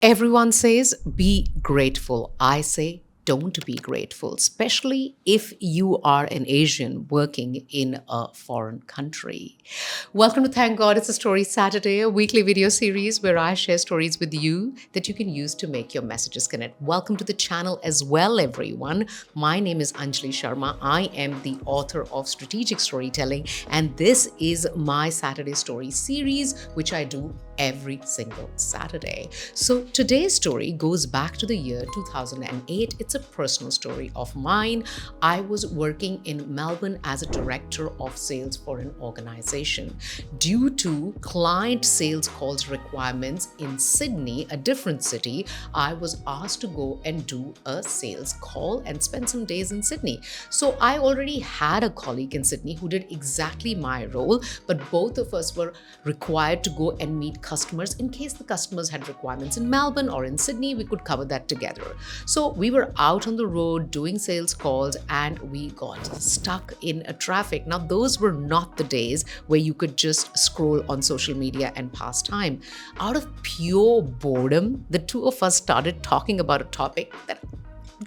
Everyone says be grateful. I say don't be grateful, especially if you are an Asian working in a foreign country. Welcome to Thank God It's a Story Saturday, a weekly video series where I share stories with you that you can use to make your messages connect. Welcome to the channel as well, everyone. My name is Anjalisharma. I am the author of Strategic Storytelling, and this is my Saturday Story series, which I do every single Saturday. So today's story goes back to the year 2008. It's a personal story of mine. I was working in Melbourne as a director of sales for an organization. Due to client sales calls requirements in Sydney, a different city, I was asked to go and do a sales call and spend some days in Sydney. So I already had a colleague in Sydney who did exactly my role, but both of us were required to go and meet customers. In case the customers had requirements in Melbourne or in Sydney, we could cover that together. So we were out on the road doing sales calls and we got stuck in a traffic. Now, those were not the days where you could just scroll on social media and pass time. Out of pure boredom, the two of us started talking about a topic that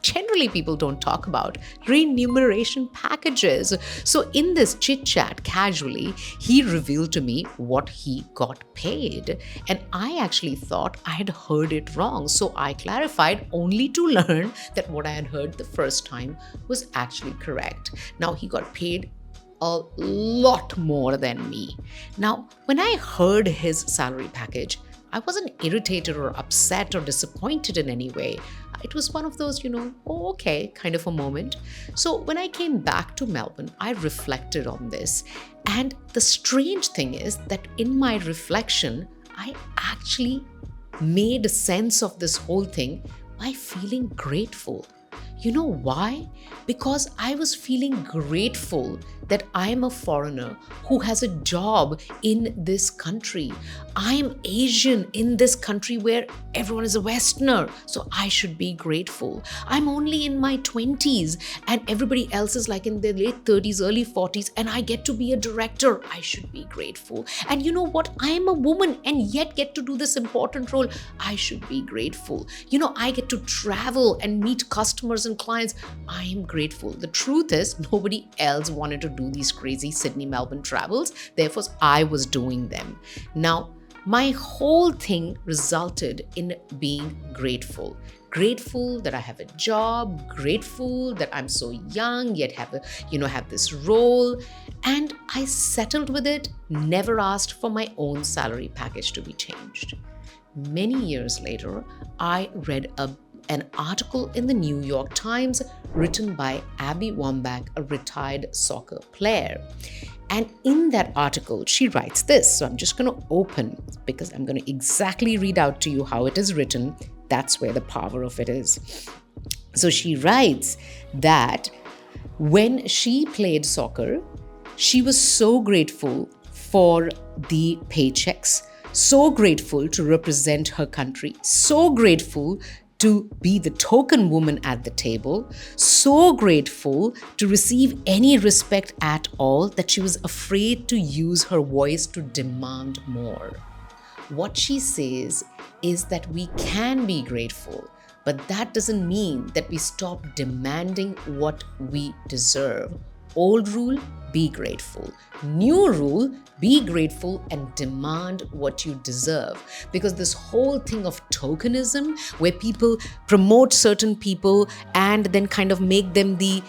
generally people don't talk about: remuneration packages. So in this chit chat, casually, he revealed to me what he got paid. And I actually thought I had heard it wrong. So I clarified, only to learn that what I had heard the first time was actually correct. Now, he got paid a lot more than me. Now, when I heard his salary package, I wasn't irritated or upset or disappointed in any way. It was one of those, oh, okay, kind of a moment. So when I came back to Melbourne, I reflected on this. And the strange thing is that in my reflection, I actually made sense of this whole thing by feeling grateful. You know why? Because I was feeling grateful that I am a foreigner who has a job in this country. I am Asian in this country where everyone is a Westerner, so I should be grateful. I'm only in my 20s and everybody else is like in their late 30s, early 40s, and I get to be a director. I should be grateful. And you know what? I am a woman and yet get to do this important role. I should be grateful. I get to travel and meet customers and clients. I am grateful. The truth is, nobody else wanted to do these crazy Sydney-Melbourne travels. Therefore, I was doing them. Now, my whole thing resulted in being grateful. Grateful that I have a job, grateful that I'm so young, yet have this role. And I settled with it, never asked for my own salary package to be changed. Many years later, I read an article in the New York Times written by Abby Wambach, a retired soccer player. And in that article, she writes this. So I'm just going to open, because I'm going to exactly read out to you how it is written. That's where the power of it is. So she writes that when she played soccer, she was so grateful for the paychecks, so grateful to represent her country, so grateful to be the token woman at the table, so grateful to receive any respect at all that she was afraid to use her voice to demand more. What she says is that we can be grateful, but that doesn't mean that we stop demanding what we deserve. Old rule, be grateful. New rule, be grateful and demand what you deserve. Because this whole thing of tokenism, where people promote certain people and then kind of make them the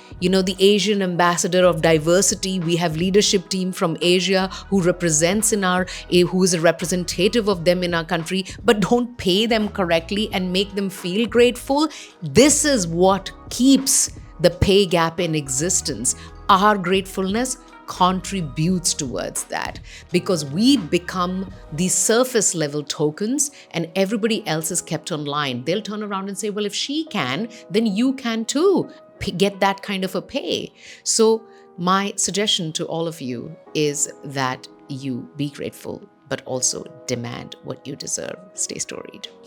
Asian ambassador of diversity. We have leadership team from Asia who who is a representative of them in our country, but don't pay them correctly and make them feel grateful. This is what keeps the pay gap in existence. Our gratefulness contributes towards that, because we become the surface level tokens and everybody else is kept online. They'll turn around and say, well, if she can, then you can too. Get that kind of a pay. So my suggestion to all of you is that you be grateful, but also demand what you deserve. Stay storied.